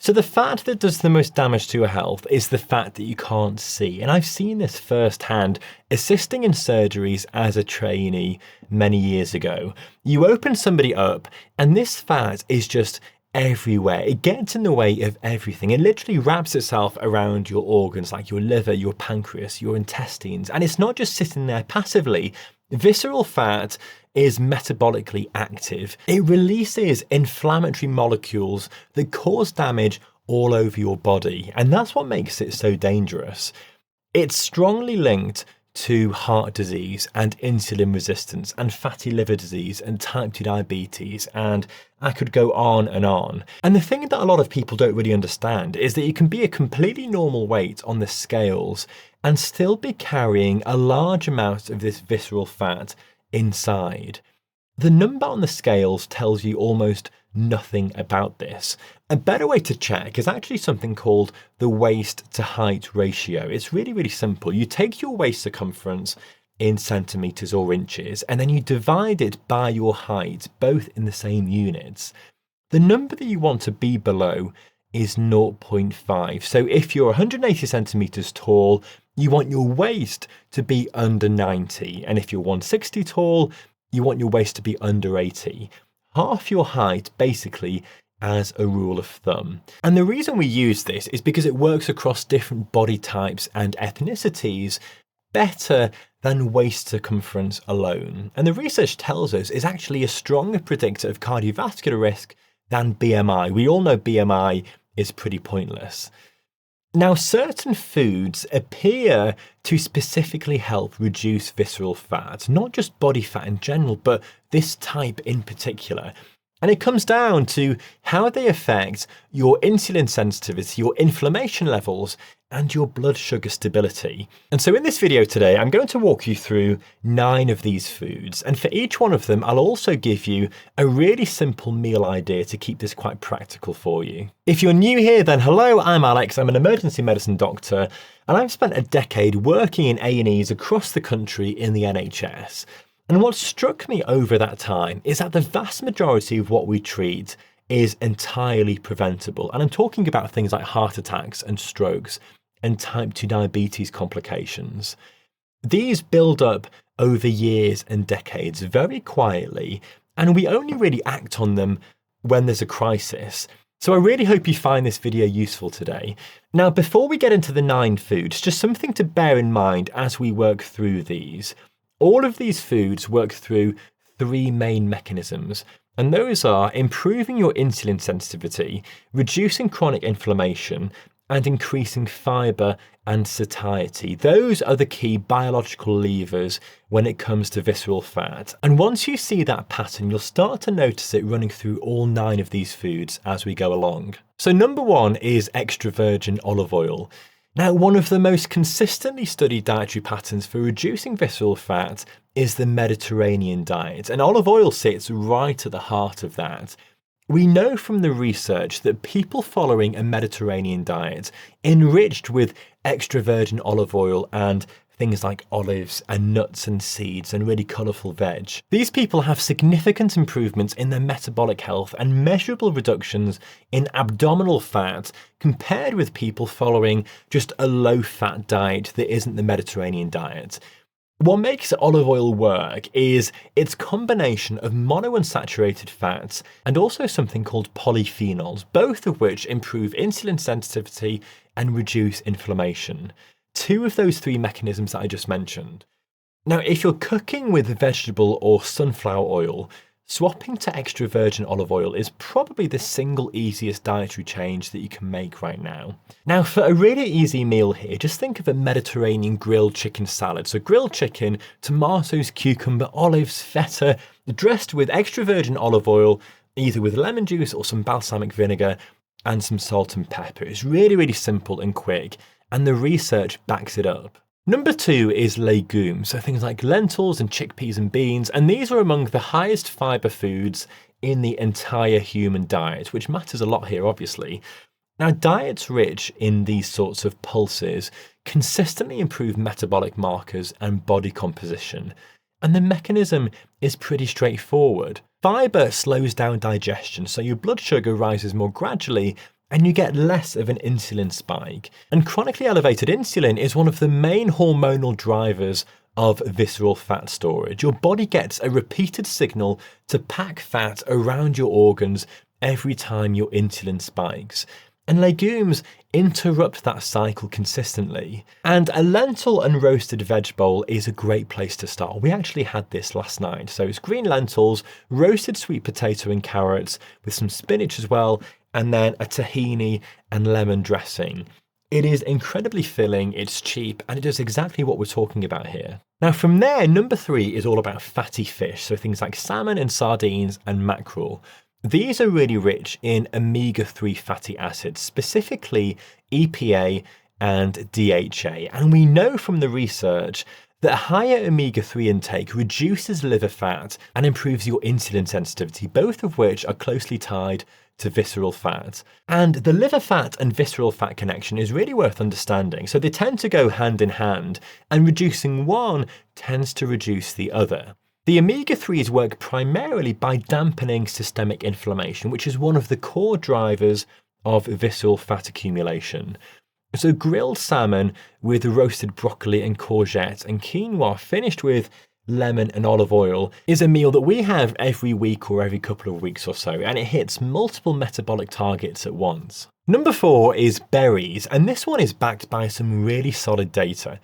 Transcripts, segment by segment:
So the fat that does the most damage to your health is the fat that you can't see. And I've seen this firsthand assisting in surgeries as a trainee many years ago. You open somebody up and this fat is just everywhere. It gets in the way of everything. It literally wraps itself around your organs like your liver, your pancreas, your intestines. And it's not just sitting there passively. Visceral fat is metabolically active. It releases inflammatory molecules that cause damage all over your body. And that's what makes it so dangerous. It's strongly linked to heart disease and insulin resistance and fatty liver disease and type 2 diabetes, and I could go on and on. And the thing that a lot of people don't really understand is that you can be a completely normal weight on the scales and still be carrying a large amount of this visceral fat inside. The number on the scales tells you almost nothing about this. A better way to check is actually something called the waist to height ratio. It's really, really simple. You take your waist circumference in centimeters or inches, and then you divide it by your height, both in the same units. The number that you want to be below is 0.5. So if you're 180 centimeters tall, you want your waist to be under 90. And if you're 160 tall, you want your waist to be under 80. Half your height, basically, as a rule of thumb. And the reason we use this is because it works across different body types and ethnicities better than waist circumference alone. And the research tells us is actually a stronger predictor of cardiovascular risk than BMI. We all know BMI is pretty pointless. Now, certain foods appear to specifically help reduce visceral fat, not just body fat in general, but this type in particular. And it comes down to how they affect your insulin sensitivity, your inflammation levels, and your blood sugar stability. And so in this video today, I'm going to walk you through 9 of these foods. And for each one of them, I'll also give you a really simple meal idea to keep this quite practical for you. If you're new here, then hello, I'm Alex. I'm an emergency medicine doctor, and I've spent a decade working in A&Es across the country in the NHS. And what struck me over that time is that the vast majority of what we treat is entirely preventable. And I'm talking about things like heart attacks and strokes and type 2 diabetes complications. These build up over years and decades very quietly, and we only really act on them when there's a crisis. So I really hope you find this video useful today. Now, before we get into the 9 foods, just something to bear in mind as we work through these. All of these foods work through 3 main mechanisms, and those are improving your insulin sensitivity, reducing chronic inflammation, and increasing fiber and satiety. Those are the key biological levers when it comes to visceral fat. And once you see that pattern, you'll start to notice it running through all 9 of these foods as we go along. So number 1 is extra virgin olive oil. Now, one of the most consistently studied dietary patterns for reducing visceral fat is the Mediterranean diet, and olive oil sits right at the heart of that. We know from the research that people following a Mediterranean diet, enriched with extra virgin olive oil and things like olives and nuts and seeds and really colourful veg, these people have significant improvements in their metabolic health and measurable reductions in abdominal fat compared with people following just a low-fat diet that isn't the Mediterranean diet. What makes olive oil work is its combination of monounsaturated fats and also something called polyphenols, both of which improve insulin sensitivity and reduce inflammation. 2 of those 3 mechanisms that I just mentioned. Now, if you're cooking with vegetable or sunflower oil, swapping to extra virgin olive oil is probably the single easiest dietary change that you can make right now. Now, for a really easy meal here, just think of a Mediterranean grilled chicken salad. So grilled chicken, tomatoes, cucumber, olives, feta, dressed with extra virgin olive oil, either with lemon juice or some balsamic vinegar and some salt and pepper. It's really, really simple and quick, and the research backs it up. Number 2 is legumes, so things like lentils and chickpeas and beans, and these are among the highest fiber foods in the entire human diet, which matters a lot here, obviously. Now, diets rich in these sorts of pulses consistently improve metabolic markers and body composition, and the mechanism is pretty straightforward. Fiber slows down digestion, so your blood sugar rises more gradually, and you get less of an insulin spike. And chronically elevated insulin is one of the main hormonal drivers of visceral fat storage. Your body gets a repeated signal to pack fat around your organs every time your insulin spikes. And legumes interrupt that cycle consistently. And a lentil and roasted veg bowl is a great place to start. We actually had this last night. So it's green lentils, roasted sweet potato and carrots with some spinach as well, and then a tahini and lemon dressing. It is incredibly filling, it's cheap, and it does exactly what we're talking about here. Now from there, number 3 is all about fatty fish, so things like salmon and sardines and mackerel. These are really rich in omega-3 fatty acids, specifically EPA and DHA. And we know from the research that higher omega-3 intake reduces liver fat and improves your insulin sensitivity, both of which are closely tied to visceral fat. And the liver fat and visceral fat connection is really worth understanding. So they tend to go hand in hand, and reducing one tends to reduce the other. The omega-3s work primarily by dampening systemic inflammation, which is one of the core drivers of visceral fat accumulation. So grilled salmon with roasted broccoli and courgette and quinoa finished with lemon and olive oil is a meal that we have every week or every couple of weeks or so, and it hits multiple metabolic targets at once. Number 4 is berries, and this one is backed by some really solid data.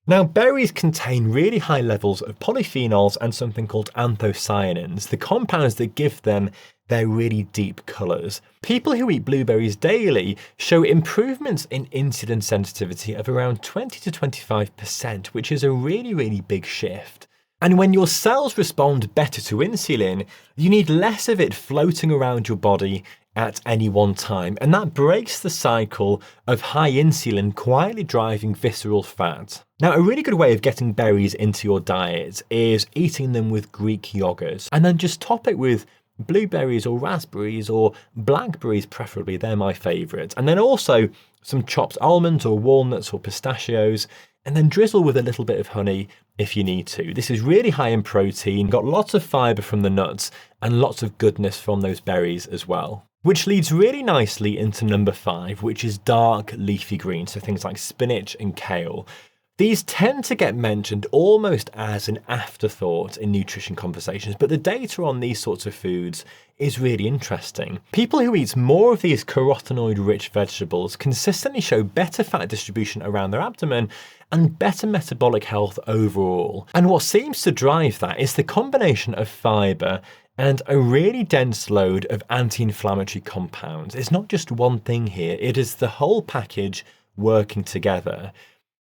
Now, berries contain really high levels of polyphenols and something called anthocyanins, the compounds that give them their really deep colours. People who eat blueberries daily show improvements in insulin sensitivity of around 20 to 25%, which is a really, really big shift. And when your cells respond better to insulin, you need less of it floating around your body at any one time, and that breaks the cycle of high insulin quietly driving visceral fat. Now, a really good way of getting berries into your diet is eating them with Greek yogurt, and then just top it with blueberries or raspberries or blackberries preferably, they're my favourite. And then also some chopped almonds or walnuts or pistachios, and then drizzle with a little bit of honey if you need to. This is really high in protein, got lots of fibre from the nuts, and lots of goodness from those berries as well. Which leads really nicely into number 5, which is dark leafy greens, so things like spinach and kale. These tend to get mentioned almost as an afterthought in nutrition conversations, but the data on these sorts of foods is really interesting. People who eat more of these carotenoid-rich vegetables consistently show better fat distribution around their abdomen and better metabolic health overall. And what seems to drive that is the combination of fibre and a really dense load of anti-inflammatory compounds. It's not just one thing here, it is the whole package working together.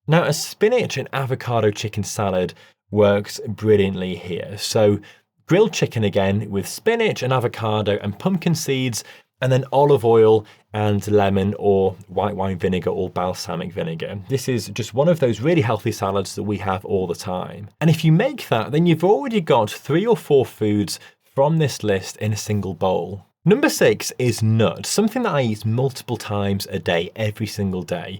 Now, a spinach and avocado chicken salad works brilliantly here. So grilled chicken again with spinach and avocado and pumpkin seeds, and then olive oil and lemon or white wine vinegar or balsamic vinegar. This is just one of those really healthy salads that we have all the time. And if you make that, then you've already got 3 or 4 foods from this list in a single bowl. Number 6 is nuts, something that I eat multiple times a day, every single day.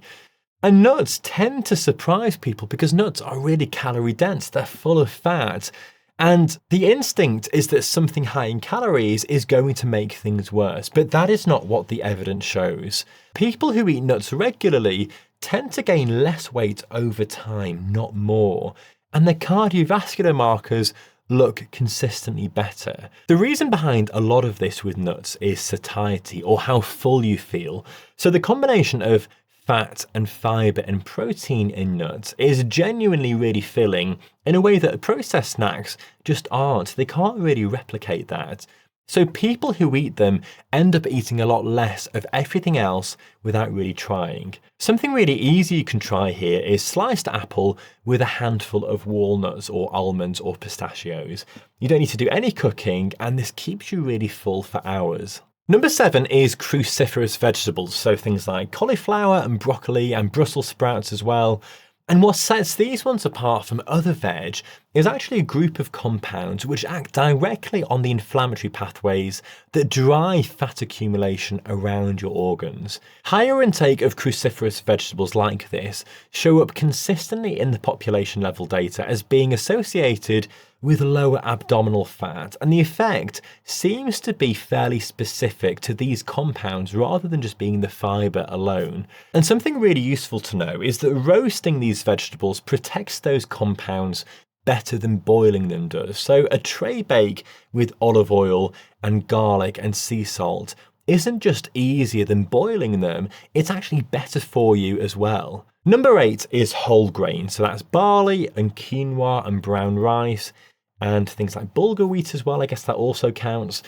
And nuts tend to surprise people because nuts are really calorie dense, they're full of fat. And the instinct is that something high in calories is going to make things worse, but that is not what the evidence shows. People who eat nuts regularly tend to gain less weight over time, not more. And their cardiovascular markers look consistently better. The reason behind a lot of this with nuts is satiety, or how full you feel. So the combination of fat and fibre and protein in nuts is genuinely really filling in a way that processed snacks just aren't. They can't really replicate that. So people who eat them end up eating a lot less of everything else without really trying. Something really easy you can try here is sliced apple with a handful of walnuts or almonds or pistachios. You don't need to do any cooking, and this keeps you really full for hours. Number 7 is cruciferous vegetables, so things like cauliflower and broccoli and Brussels sprouts as well. And what sets these ones apart from other veg is actually a group of compounds which act directly on the inflammatory pathways that drive fat accumulation around your organs. Higher intake of cruciferous vegetables like this show up consistently in the population level data as being associated with lower abdominal fat, and the effect seems to be fairly specific to these compounds rather than just being the fibre alone. And something really useful to know is that roasting these vegetables protects those compounds better than boiling them does. So a tray bake with olive oil and garlic and sea salt isn't just easier than boiling them, it's actually better for you as well. Number 8 is whole grain. So that's barley and quinoa and brown rice and things like bulgur wheat as well. I guess that also counts.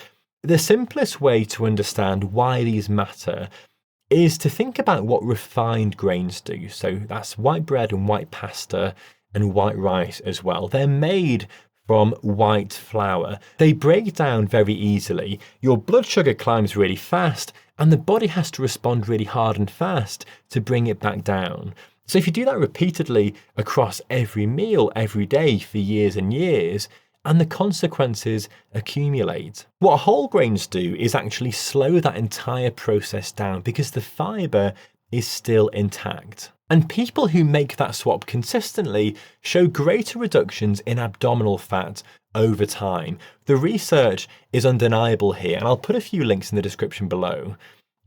The simplest way to understand why these matter is to think about what refined grains do. So that's white bread and white pasta and white rice as well. They're made from white flour. They break down very easily. Your blood sugar climbs really fast, and the body has to respond really hard and fast to bring it back down. So if you do that repeatedly across every meal, every day for years and years, and the consequences accumulate. What whole grains do is actually slow that entire process down because the fibre is still intact. And people who make that swap consistently show greater reductions in abdominal fat over time. The research is undeniable here, and I'll put a few links in the description below.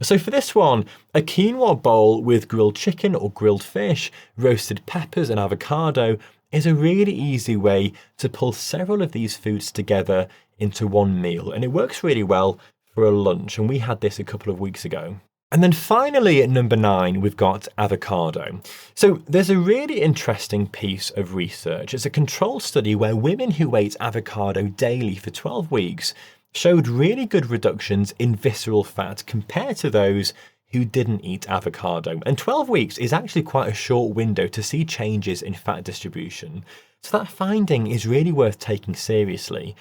So for this one, a quinoa bowl with grilled chicken or grilled fish, roasted peppers and avocado is a really easy way to pull several of these foods together into one meal. And it works really well for a lunch. And we had this a couple of weeks ago. And then finally at number 9, we've got avocado. So there's a really interesting piece of research. It's a control study where women who ate avocado daily for 12 weeks showed really good reductions in visceral fat compared to those who didn't eat avocado. And 12 weeks is actually quite a short window to see changes in fat distribution. So that finding is really worth taking seriously.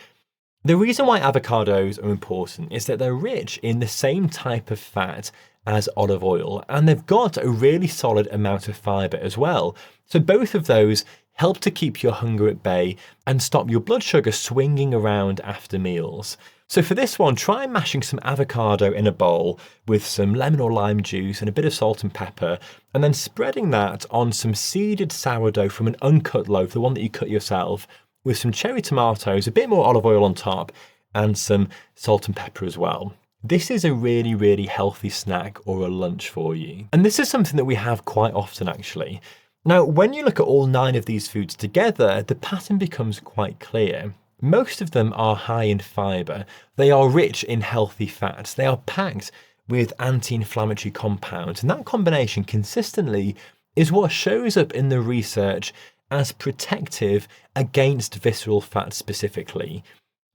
The reason why avocados are important is that they're rich in the same type of fat as olive oil, and they've got a really solid amount of fibre as well. So both of those help to keep your hunger at bay and stop your blood sugar swinging around after meals. So for this one, try mashing some avocado in a bowl with some lemon or lime juice and a bit of salt and pepper, and then spreading that on some seeded sourdough from an uncut loaf, the one that you cut yourself, with some cherry tomatoes, a bit more olive oil on top, and some salt and pepper as well. This is a really, really healthy snack or a lunch for you. And this is something that we have quite often actually. Now, when you look at all 9 of these foods together, the pattern becomes quite clear. Most of them are high in fibre. They are rich in healthy fats. They are packed with anti-inflammatory compounds. And that combination consistently is what shows up in the research as protective against visceral fat specifically.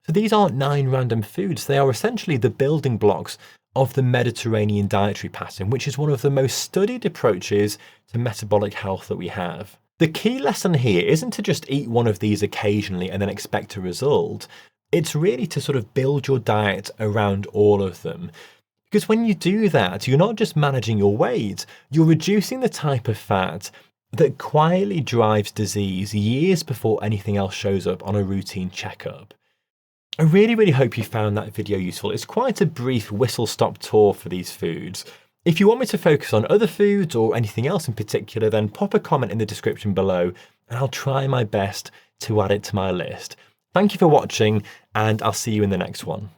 So these aren't 9 random foods. They are essentially the building blocks of the Mediterranean dietary pattern, which is one of the most studied approaches to metabolic health that we have. The key lesson here isn't to just eat one of these occasionally and then expect a result. It's really to sort of build your diet around all of them. Because when you do that, you're not just managing your weight, you're reducing the type of fat that quietly drives disease years before anything else shows up on a routine checkup. I really, really hope you found that video useful. It's quite a brief whistle-stop tour for these foods. If you want me to focus on other foods or anything else in particular, then pop a comment in the description below and I'll try my best to add it to my list. Thank you for watching, and I'll see you in the next one.